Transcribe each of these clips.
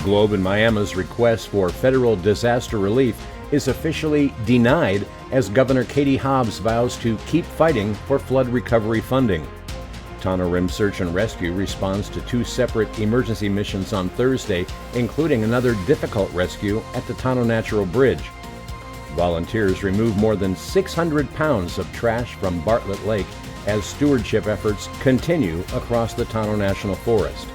Globe and Miami's request for federal disaster relief is officially denied as Governor Katie Hobbs vows to keep fighting for flood recovery funding. Tonto Rim Search and Rescue responds to 2 separate emergency missions on Thursday, including another difficult rescue at the Tonto Natural Bridge. Volunteers remove more than 600 pounds of trash from Bartlett Lake as stewardship efforts continue across the Tonto National Forest.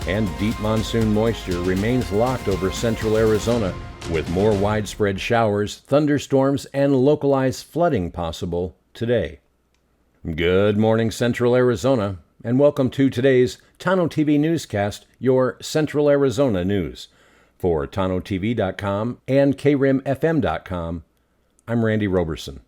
And deep monsoon moisture remains locked over central Arizona, with more widespread showers, thunderstorms, and localized flooding possible today. Good morning, Central Arizona, and welcome to today's Tonto-TV newscast, your Central Arizona news. For Tonto-TV.com and KRIMFM.com, I'm Randy Roberson.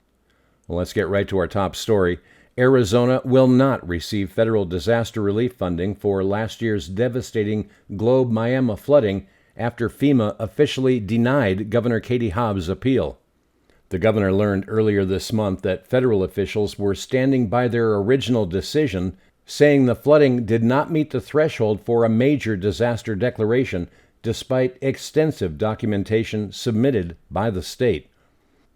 Well, let's get right to our top story. Arizona will not receive federal disaster relief funding for last year's devastating Globe Miami flooding after FEMA officially denied Governor Katie Hobbs' appeal. The governor learned earlier this month that federal officials were standing by their original decision, saying the flooding did not meet the threshold for a major disaster declaration, despite extensive documentation submitted by the state.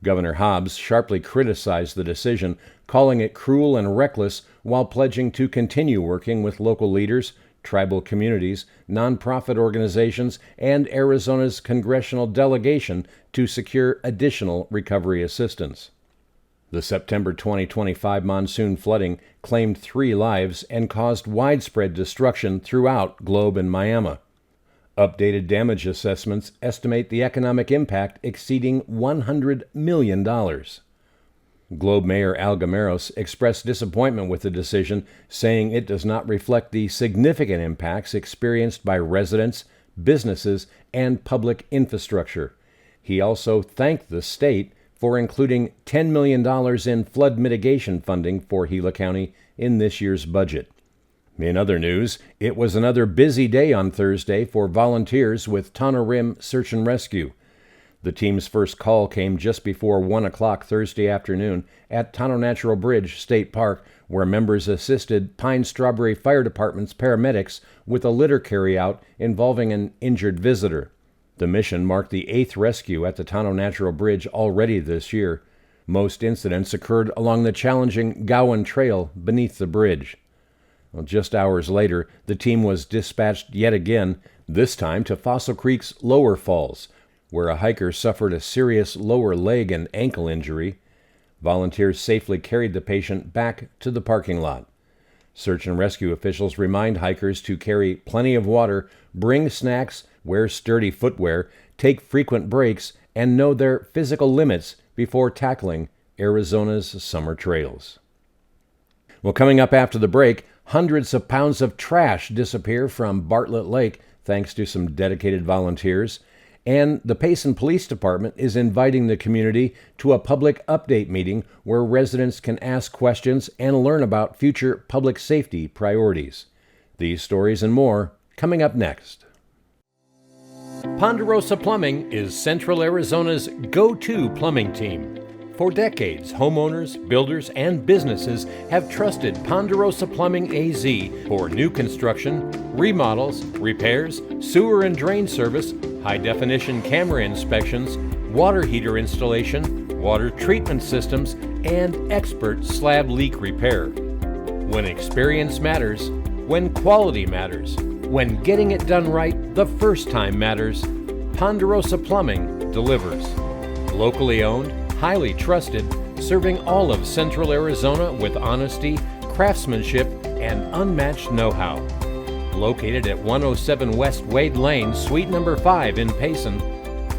Governor Hobbs sharply criticized the decision, calling it cruel and reckless, while pledging to continue working with local leaders, tribal communities, nonprofit organizations, and Arizona's congressional delegation to secure additional recovery assistance. The September 2025 monsoon flooding claimed 3 lives and caused widespread destruction throughout Globe and Miami. Updated damage assessments estimate the economic impact exceeding $100 million. Globe Mayor Al Gameros expressed disappointment with the decision, saying it does not reflect the significant impacts experienced by residents, businesses, and public infrastructure. He also thanked the state for including $10 million in flood mitigation funding for Gila County in this year's budget. In other news, it was another busy day on Thursday for volunteers with Tonto Rim Search and Rescue. The team's first call came just before 1 o'clock Thursday afternoon at Tonto Natural Bridge State Park, where members assisted Pine Strawberry Fire Department's paramedics with a litter carryout involving an injured visitor. The mission marked the 8th rescue at the Tonto Natural Bridge already this year. Most incidents occurred along the challenging Gowan Trail beneath the bridge. Well, just hours later, the team was dispatched yet again, this time to Fossil Creek's Lower Falls, where a hiker suffered a serious lower leg and ankle injury. Volunteers safely carried the patient back to the parking lot. Search and rescue officials remind hikers to carry plenty of water, bring snacks, wear sturdy footwear, take frequent breaks, and know their physical limits before tackling Arizona's summer trails. Well, coming up after the break, hundreds of pounds of trash disappear from Bartlett Lake thanks to some dedicated volunteers. And the Payson Police Department is inviting the community to a public update meeting where residents can ask questions and learn about future public safety priorities. These stories and more coming up next. Ponderosa Plumbing is Central Arizona's go-to plumbing team. For decades, homeowners, builders, and businesses have trusted Ponderosa Plumbing AZ for new construction, remodels, repairs, sewer and drain service, high-definition camera inspections, water heater installation, water treatment systems, and expert slab leak repair. When experience matters, when quality matters, when getting it done right the first time matters, Ponderosa Plumbing delivers. Locally owned, highly trusted, serving all of Central Arizona with honesty, craftsmanship, and unmatched know-how. Located at 107 West Wade Lane, Suite number 5 in Payson,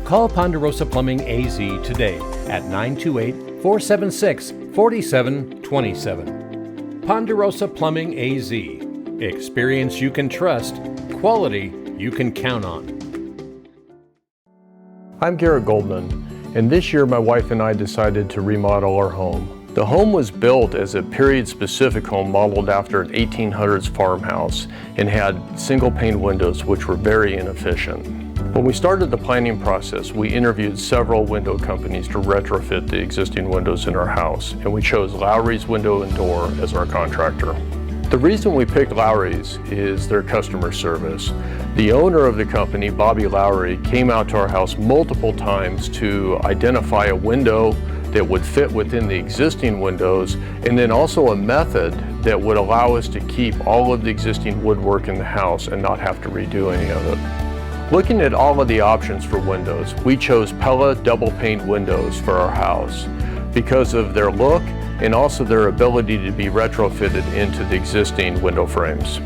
call Ponderosa Plumbing AZ today at 928-476-4727. Ponderosa Plumbing AZ. Experience you can trust, quality you can count on. I'm Garrett Goldman. And this year my wife and I decided to remodel our home. The home was built as a period-specific home modeled after an 1800s farmhouse and had single-pane windows which were very inefficient. When we started the planning process, we interviewed several window companies to retrofit the existing windows in our house, and we chose Lowry's Window and Door as our contractor. The reason we picked Lowry's is their customer service. The owner of the company, Bobby Lowry, came out to our house multiple times to identify a window that would fit within the existing windows, and then also a method that would allow us to keep all of the existing woodwork in the house and not have to redo any of it. Looking at all of the options for windows, we chose Pella double pane windows for our house because of their look and also their ability to be retrofitted into the existing window frames.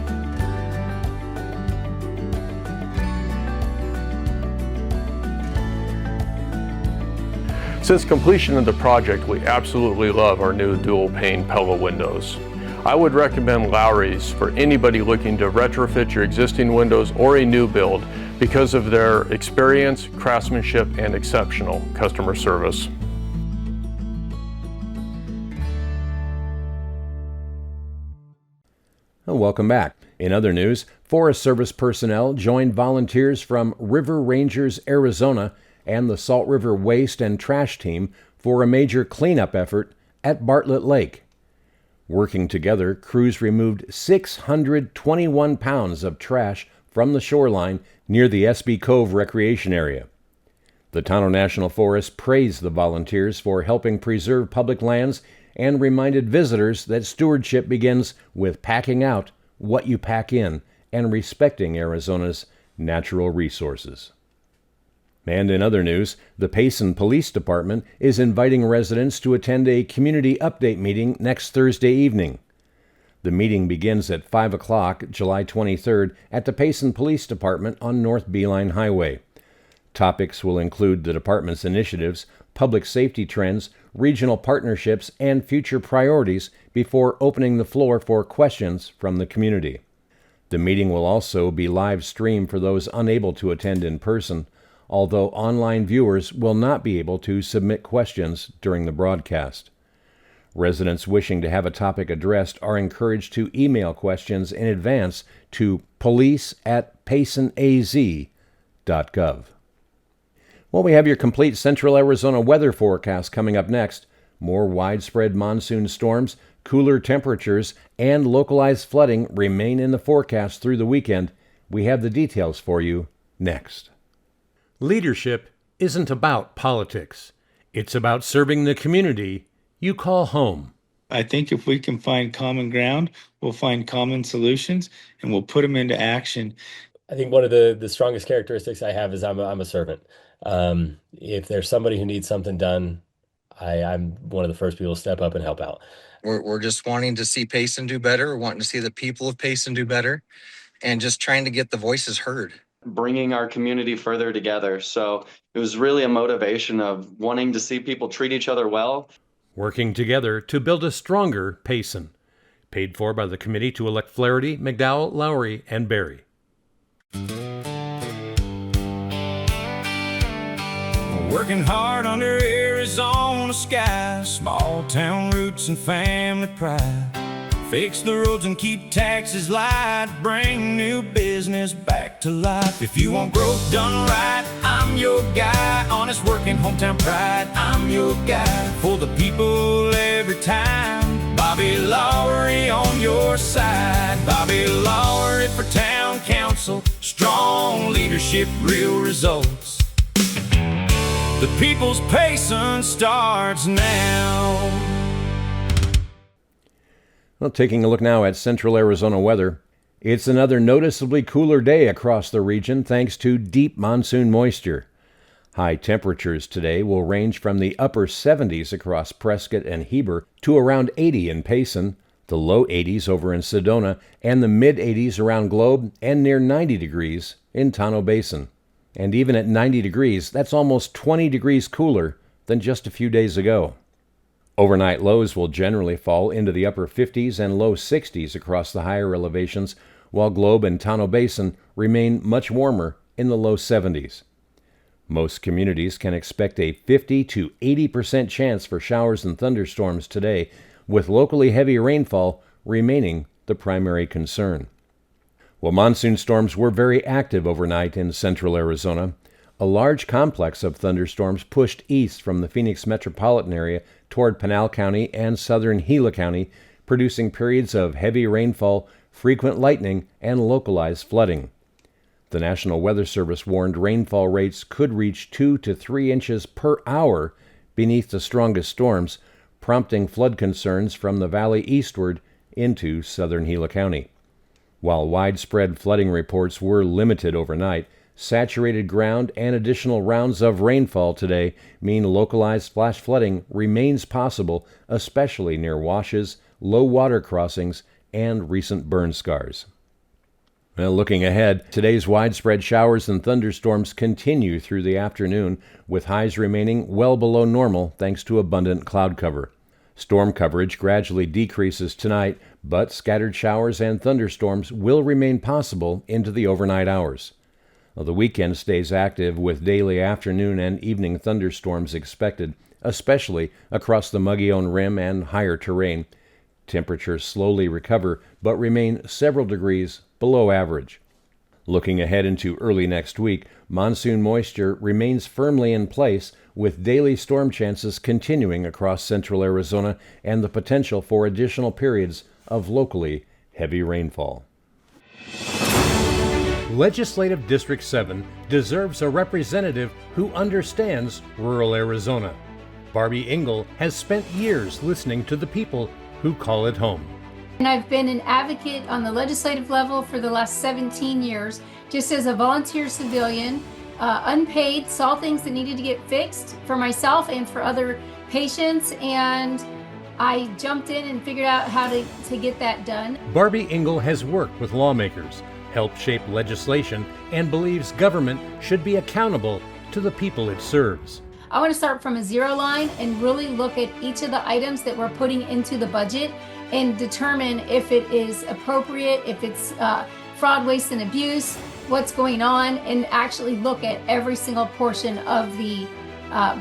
Since completion of the project, we absolutely love our new dual pane Pella windows. I would recommend Lowry's for anybody looking to retrofit your existing windows or a new build because of their experience, craftsmanship, and exceptional customer service. Welcome back. In other news, Forest Service personnel joined volunteers from River Rangers, Arizona, and the Salt River Waste and Trash Team for a major cleanup effort at Bartlett Lake. Working together, crews removed 621 pounds of trash from the shoreline near the SB Cove recreation area. The Tonto National Forest praised the volunteers for helping preserve public lands and reminded visitors that stewardship begins with packing out what you pack in and respecting Arizona's natural resources. And in other news, the Payson Police Department is inviting residents to attend a community update meeting next Thursday evening. The meeting begins at 5 o'clock, July 23rd, at the Payson Police Department on North Beeline Highway. Topics will include the department's initiatives, public safety trends, regional partnerships, and future priorities before opening the floor for questions from the community. The meeting will also be live streamed for those unable to attend in person, although online viewers will not be able to submit questions during the broadcast. Residents wishing to have a topic addressed are encouraged to email questions in advance to police@paysonaz.gov. Well, we have your complete Central Arizona weather forecast coming up next. More widespread monsoon storms, cooler temperatures, and localized flooding remain in the forecast through the weekend. We have the details for you next. Leadership isn't about politics. It's about serving the community you call home. I think if we can find common ground, we'll find common solutions and we'll put them into action. I think one of the strongest characteristics I have is I'm a servant. If there's somebody who needs something done, I'm one of the first people to step up and help out. We're just wanting to see Payson do better. We're wanting to see the people of Payson do better and just trying to get the voices heard. Bringing our community further together. So it was really a motivation of wanting to see people treat each other well. Working together to build a stronger Payson. Paid for by the committee to elect Flaherty, McDowell, Lowry, and Berry. Working hard under Arizona skies, small town roots and family pride. Fix the roads and keep taxes light, bring new business back to life. If you want growth done right, I'm your guy. Honest working, hometown pride, I'm your guy. For the people every time, Bobby Lowry on your side. Bobby Lowry for town council, strong leadership, real results. The people's Payson starts now. Well, taking a look now at Central Arizona weather. It's another noticeably cooler day across the region thanks to deep monsoon moisture. High temperatures today will range from the upper 70s across Prescott and Heber to around 80 in Payson, the low 80s over in Sedona, and the mid 80s around Globe and near 90 degrees in Tonto Basin. And even at 90 degrees, that's almost 20 degrees cooler than just a few days ago. Overnight lows will generally fall into the upper 50s and low 60s across the higher elevations, while Globe and Tonto Basin remain much warmer in the low 70s. Most communities can expect a 50 to 80% chance for showers and thunderstorms today, with locally heavy rainfall remaining the primary concern. Well, monsoon storms were very active overnight in central Arizona. A large complex of thunderstorms pushed east from the Phoenix metropolitan area toward Pinal County and southern Gila County, producing periods of heavy rainfall, frequent lightning, and localized flooding. The National Weather Service warned rainfall rates could reach 2 to 3 inches per hour beneath the strongest storms, prompting flood concerns from the valley eastward into southern Gila County. While widespread flooding reports were limited overnight, saturated ground and additional rounds of rainfall today mean localized flash flooding remains possible, especially near washes, low water crossings, and recent burn scars. Well, looking ahead, today's widespread showers and thunderstorms continue through the afternoon, with highs remaining well below normal thanks to abundant cloud cover. Storm coverage gradually decreases tonight, but scattered showers and thunderstorms will remain possible into the overnight hours. The weekend stays active with daily afternoon and evening thunderstorms expected, especially across the Mogollon Rim and higher terrain. Temperatures slowly recover, but remain several degrees below average. Looking ahead into early next week, monsoon moisture remains firmly in place, with daily storm chances continuing across central Arizona and the potential for additional periods of locally heavy rainfall. Legislative District 7 deserves a representative who understands rural Arizona. Barbie Engel has spent years listening to the people who call it home. And I've been an advocate on the legislative level for the last 17 years, just as a volunteer civilian, unpaid, saw things that needed to get fixed for myself and for other patients, and I jumped in and figured out how to get that done. Barbie Engel has worked with lawmakers, helped shape legislation, and believes government should be accountable to the people it serves. I want to start from a zero line and really look at each of the items that we're putting into the budget and determine if it is appropriate, if it's fraud, waste, and abuse, what's going on, and actually look at every single portion of the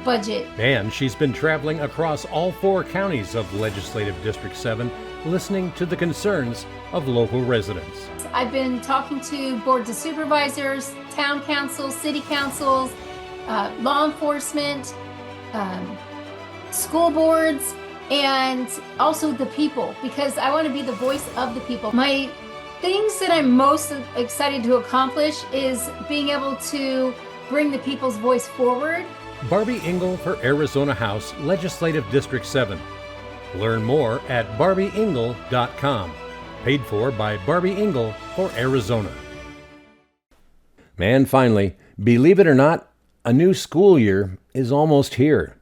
budget. And she's been traveling across all 4 counties of Legislative District 7, listening to the concerns of local residents. I've been talking to boards of supervisors, town councils, city councils, law enforcement, school boards, and also the people, because I want to be the voice of the people. My things that I'm most excited to accomplish is being able to bring the people's voice forward. Barbie Engel for Arizona House, Legislative District 7. Learn more at barbieengel.com. Paid for by Barbie Engel for Arizona. And finally, believe it or not, a new school year is almost here.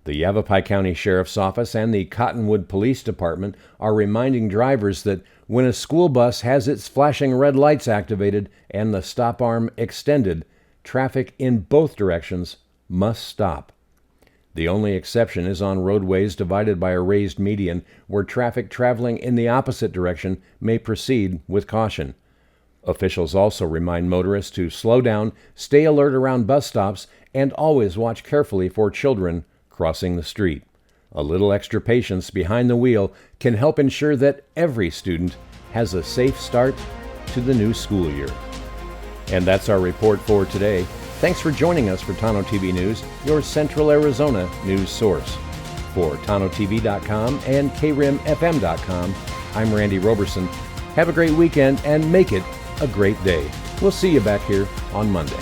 The Yavapai County Sheriff's Office and the Cottonwood Police Department are reminding drivers that when a school bus has its flashing red lights activated and the stop arm extended, traffic in both directions must stop. The only exception is on roadways divided by a raised median, where traffic traveling in the opposite direction may proceed with caution. Officials also remind motorists to slow down, stay alert around bus stops, and always watch carefully for children crossing the street. A little extra patience behind the wheel can help ensure that every student has a safe start to the new school year. And that's our report for today. Thanks for joining us for Tonto-TV News, your Central Arizona news source. For Tonto-TV.com and KRIMFM.com, I'm Randy Roberson. Have a great weekend and make it a great day. We'll see you back here on Monday.